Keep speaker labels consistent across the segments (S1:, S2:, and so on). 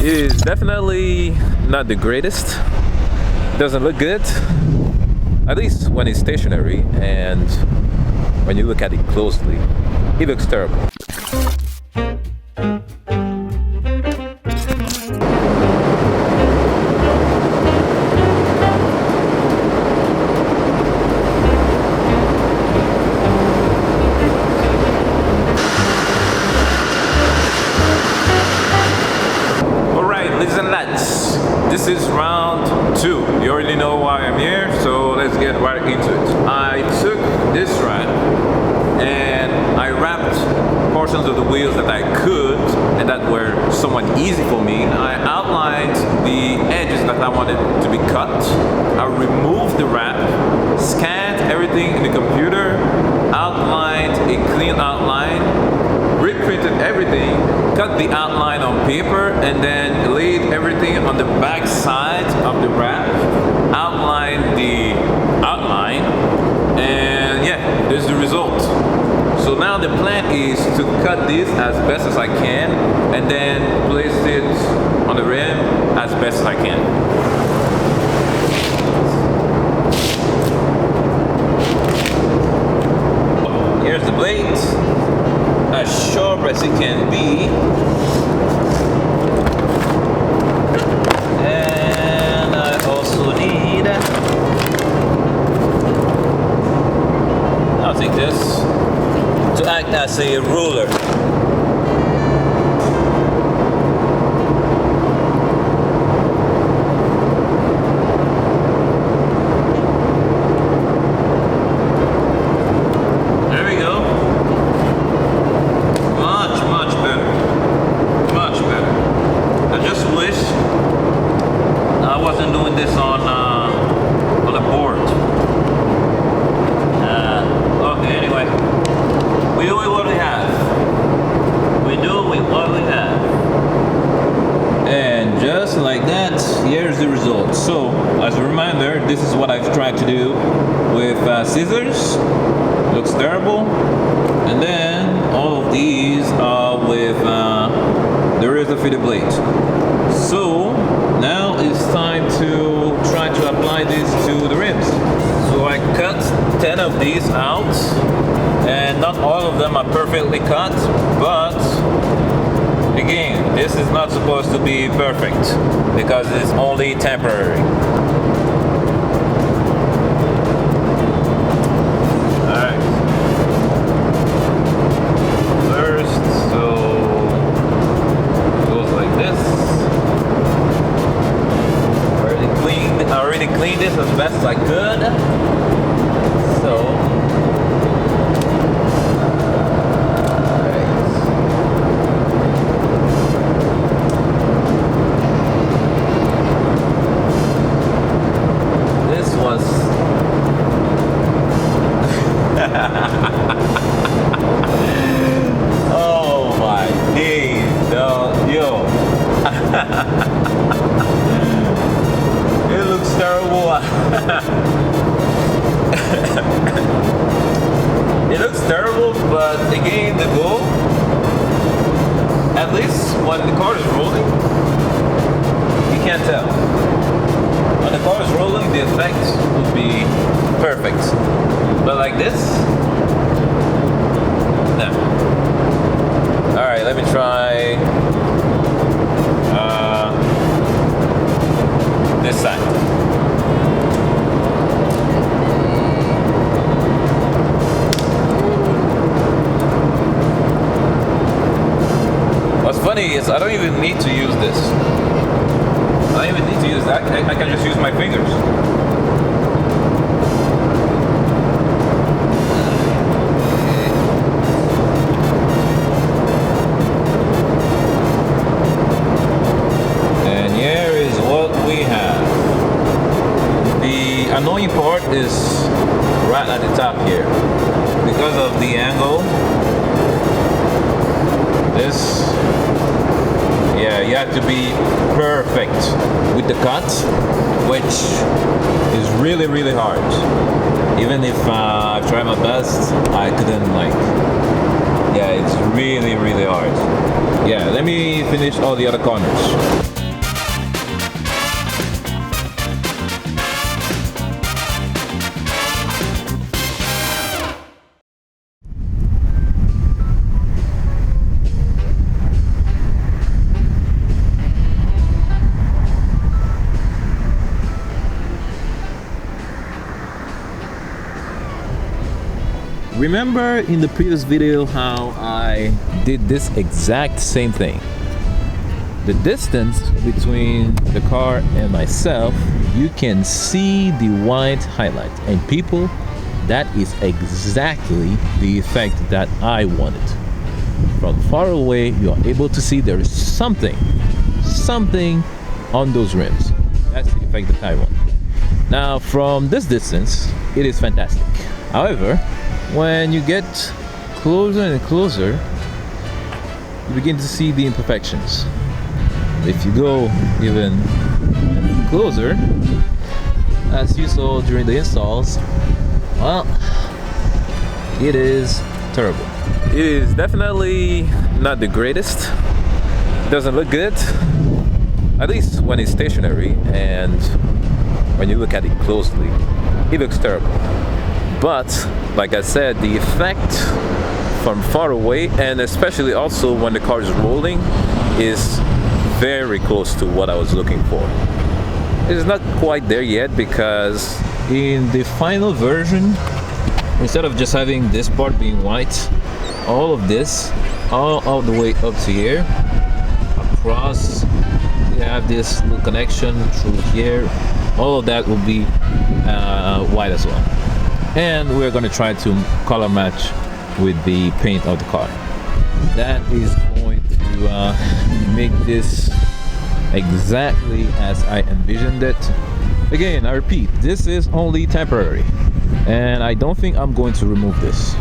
S1: It is definitely not the greatest. It doesn't look good, at least when it's stationary, and when you look at it closely, it looks terrible. This is round 2. You already know why I'm here, so let's get right into it. I took this wrap and I wrapped portions of the wheels that I could and that were somewhat easy for me. I outlined the edges that I wanted to be cut. I removed the wrap, scanned everything in the computer, outlined a clean outline, reprinted everything, cut the outline on paper, and then laid everything on the back side of the wrap, outlined the outline, and yeah, there's the result. So now the plan is to cut this as best as I can, and then place it on the rim as best as I can. Here's the blades, as sharp as it can be, and I also need, I'll take this to act as a ruler. Here's the result. So, as a reminder, this is what I've tried to do with scissors. Looks terrible. And then all of these are with the razor fitted blade. So now it's time to try to apply this to the rims. So I cut 10 of these out, and not all of them are perfectly cut, but again, this is not supposed to be perfect because it's only temporary. Alright. First, so it goes like this. I already cleaned this as best as I could. So oh my days, yo. It looks terrible. It looks terrible, but again, the goal, at least when the car is rolling, you can't tell. When the car is rolling, the effect will be perfect. But like this, no. Alright, let me try this side. What's funny is I don't even need to use this. I don't even need to use that. I can just use my fingers. Annoying part is right at the top here because of the angle. This, yeah, you have to be perfect with the cut, which is really hard. Even if I've tried my best, I couldn't, like, yeah, it's really hard. Yeah, let me finish all the other corners. Remember in the previous video how I did this exact same thing? The distance between the car and myself, you can see the white highlight. And people, that is exactly the effect that I wanted. From far away, you are able to see there is something on those rims. That's the effect that I want. Now, from this distance, it is fantastic. However, when you get closer and closer, you begin to see the imperfections. If you go even closer, as you saw during the installs, well, it is terrible. It is definitely not the greatest. It doesn't look good, at least when it's stationary, and when you look at it closely, it looks terrible. But like I said, the effect from far away, and especially also when the car is rolling, is very close to what I was looking for. It's not quite there yet, because in the final version, instead of just having this part being white, all of this, all the way up to here, across, you have this little connection through here, all of that will be white as well. And we're going to try to color match with the paint of the car. That is going to make this exactly as I envisioned it. Again, I repeat, this is only temporary, and I don't think I'm going to remove this.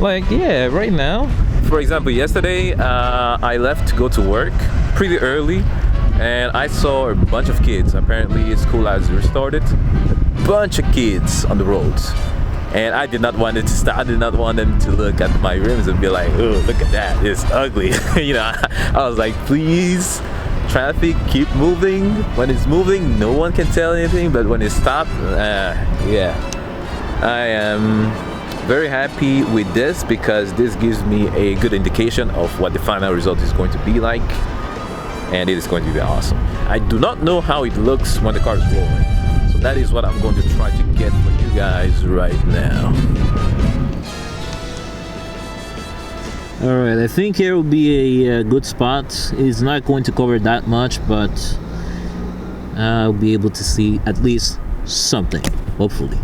S1: Like, yeah, right now, for example, yesterday I left to go to work pretty early, and I saw a bunch of kids. Apparently school has restarted. A bunch of kids on the roads, and I did not want it to stop. I did not want them to look at my rims and be like, oh, look at that, it's ugly. You know, I was like, please, traffic, keep moving. When it's moving, no one can tell anything, but when it stops, yeah. I am very happy with this, because this gives me a good indication of what the final result is going to be like, and it is going to be awesome. I do not know how it looks when the car is rolling, so that is what I'm going to try to get for you guys right now. Alright, I think here will be a good spot. It's not going to cover that much, but I'll be able to see at least something, hopefully.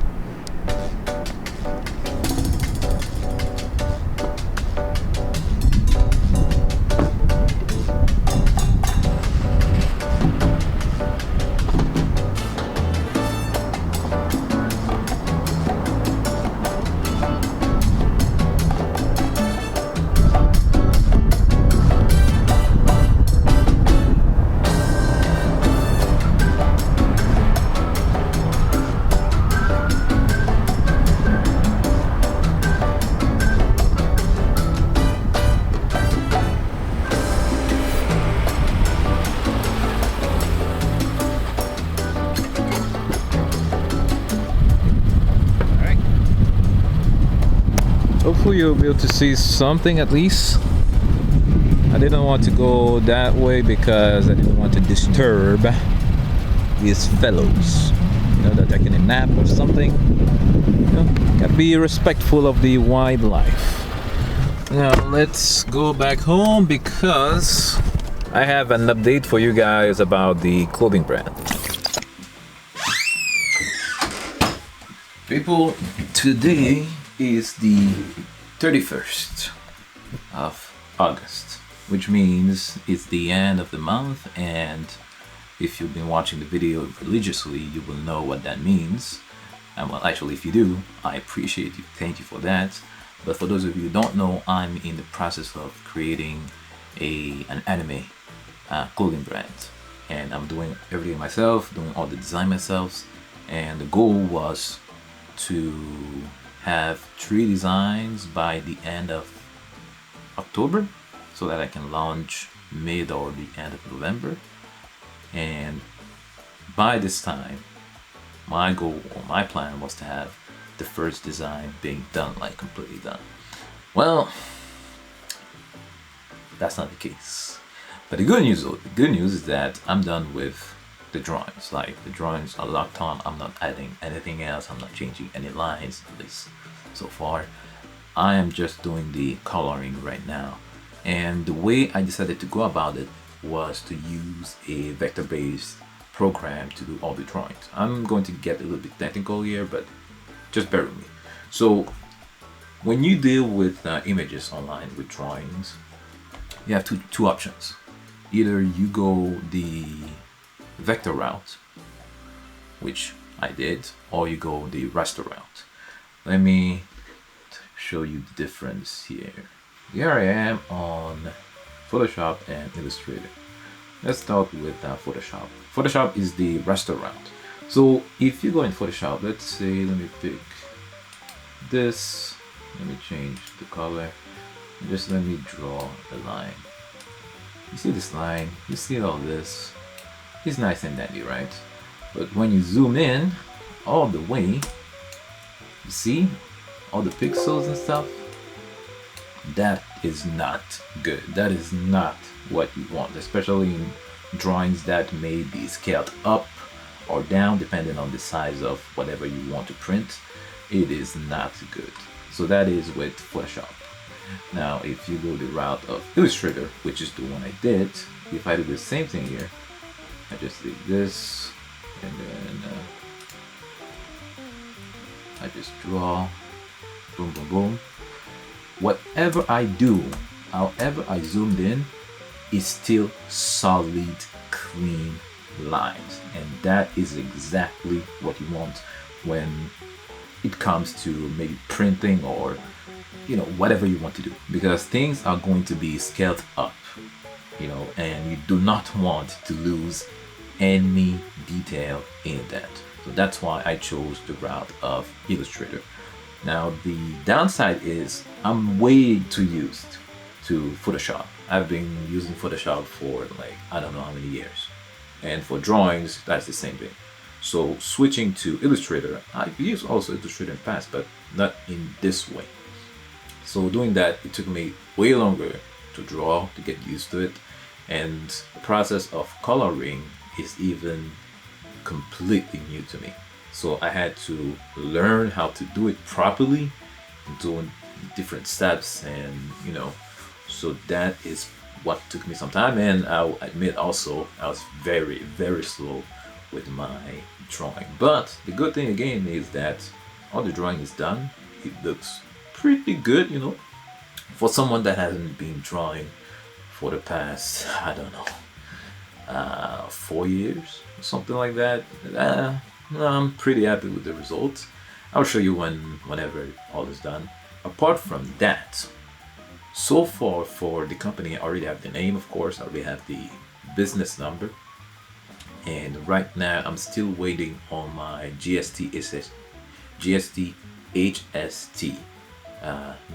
S1: Hopefully you'll be able to see something at least. I didn't want to go that way because I didn't want to disturb these fellows. You know, that they're taking a nap or something. You know, gotta be respectful of the wildlife. Now let's go back home, because I have an update for you guys about the clothing brand. People, today is the 31st of August, which means it's the end of the month, and if you've been watching the video religiously, you will know what that means. And well, actually, if you do, I appreciate you, thank you for that. But for those of you who don't know, I'm in the process of creating an anime clothing brand, and I'm doing everything myself, doing all the design myself, and the goal was to have 3 designs by the end of October, so that I can launch mid or the end of November. And by this time, my goal or my plan was to have the first design being done, like completely done. Well, that's not the case. But the good news, though, the good news is that I'm done with the drawings. Like, the drawings are locked on. I'm not adding anything else. I'm not changing any lines, at least so far. I am just doing the coloring right now. And the way I decided to go about it was to use a vector-based program to do all the drawings. I'm going to get a little bit technical here, but just bear with me. So when you deal with images online with drawings, you have two options. Either you go the vector route, which I did, or you go the raster route. Let me show you the difference here. Here I am on Photoshop and Illustrator. Let's start with Photoshop. Photoshop is the raster route. So if you go in Photoshop, let's say, let me pick this, let me change the color, just let me draw a line. You see this line, you see all this, it's nice and dandy, right? But when you zoom in all the way, you see all the pixels and stuff? That is not good. That is not what you want, especially in drawings that may be scaled up or down depending on the size of whatever you want to print. It is not good. So that is with Photoshop. Now if you go the route of Illustrator, which is the one I did, if I do the same thing here, I just did this and then I just draw, boom boom boom. Whatever I do, however I zoomed in, is still solid, clean lines, and that is exactly what you want when it comes to maybe printing or whatever you want to do, because things are going to be scaled up, and you do not want to lose any detail in that. So that's why I chose the route of Illustrator. Now the downside is I'm way too used to Photoshop. I've been using Photoshop for I don't know how many years, and for drawings that's the same thing. So switching to Illustrator, I've used also Illustrator in the past, but not in this way. So doing that, it took me way longer to draw, to get used to it, and the process of coloring is even completely new to me. So I had to learn how to do it properly, doing different steps, and so that is what took me some time. And I'll admit also I was very, very slow with my drawing. But the good thing again is that all the drawing is done. It looks pretty good, for someone that hasn't been drawing for the past, I don't know, 4 years, something like that. I'm pretty happy with the results. I'll show you whenever all is done. Apart from that, so far for the company, I already have the name, of course. I already have the business number, and right now I'm still waiting on my GST HST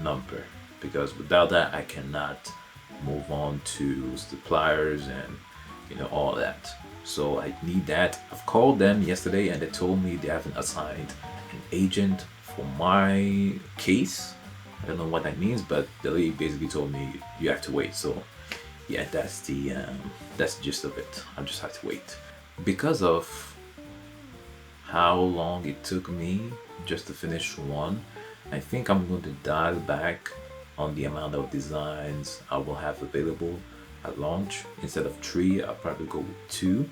S1: number, because without that I cannot move on to suppliers and all that. So I need that. I've called them yesterday and they told me they haven't assigned an agent for my case. I don't know what that means, but the lady basically told me you have to wait. So yeah, that's the gist of it. I just have to wait because of how long it took me just to finish one. I think I'm going to dial back on the amount of designs I will have available at launch. Instead of 3, I'll probably go with 2,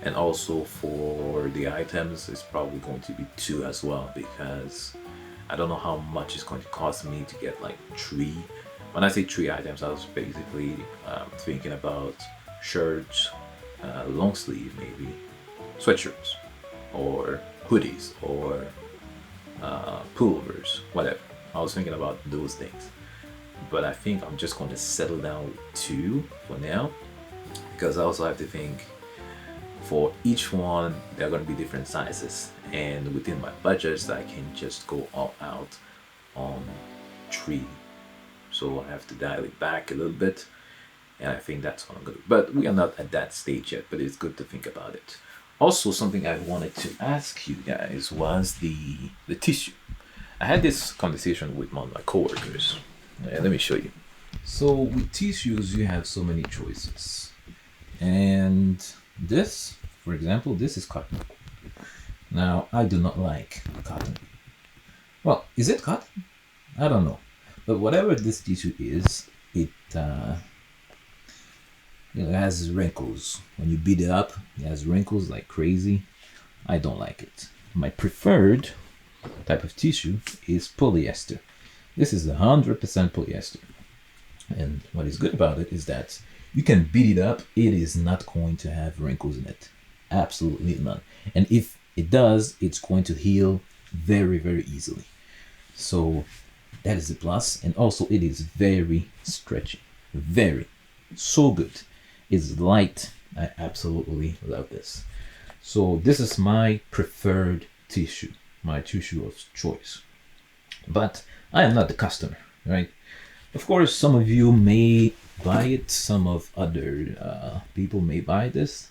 S1: and also for the items it's probably going to be 2 as well, because I don't know how much it's going to cost me to get 3. When I say 3 items, I was basically thinking about shirts, long sleeve, maybe sweatshirts or hoodies or pullovers, whatever. I was thinking about those things, but I think I'm just going to settle down with 2 for now, because I also have to think for each one they're going to be different sizes, and within my budgets I can just go all out on 3. So I have to dial it back a little bit, and I think that's what I'm going to do. But we are not at that stage yet, but it's good to think about it. Also, something I wanted to ask you guys was the tissue. I had this conversation with one of my coworkers. Let me show you. So with tissues, you have so many choices. And this, for example, this is cotton. Now, I do not like cotton. Well, is it cotton?
S2: I don't know. But whatever this tissue is, it it has wrinkles. When you beat it up, it has wrinkles like crazy. I don't like it. My preferred type of tissue is polyester. This is 100% polyester. And what is good about it is that you can beat it up, it is not going to have wrinkles in it. Absolutely none. And if it does, it's going to heal very, very easily. So that is a plus. And also, it is very stretchy. Very. So good. It's light. I absolutely love this. So this is my preferred tissue, my tissue of choice. But I am not the customer, right? Of course, some of you may buy it, some of other people may buy this.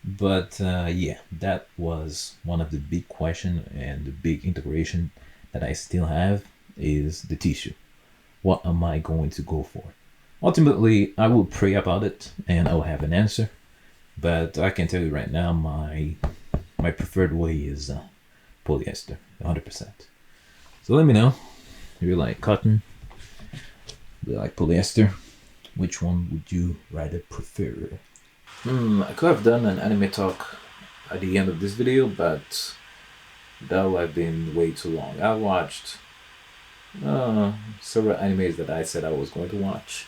S2: But yeah, that was one of the big question and the big integration that I still have is the tissue. What am I going to go for? Ultimately, I will pray about it and I'll have an answer. But I can tell you right now, my preferred way is polyester, 100%. So let me know. Do you like cotton? Do you like polyester? Which one would you rather prefer? I could have done an anime talk at the end of this video, but that would have been way too long. I watched several animes that I said I was going to watch,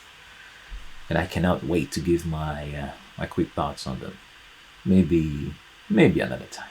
S2: and I cannot wait to give my quick thoughts on them. Maybe another time.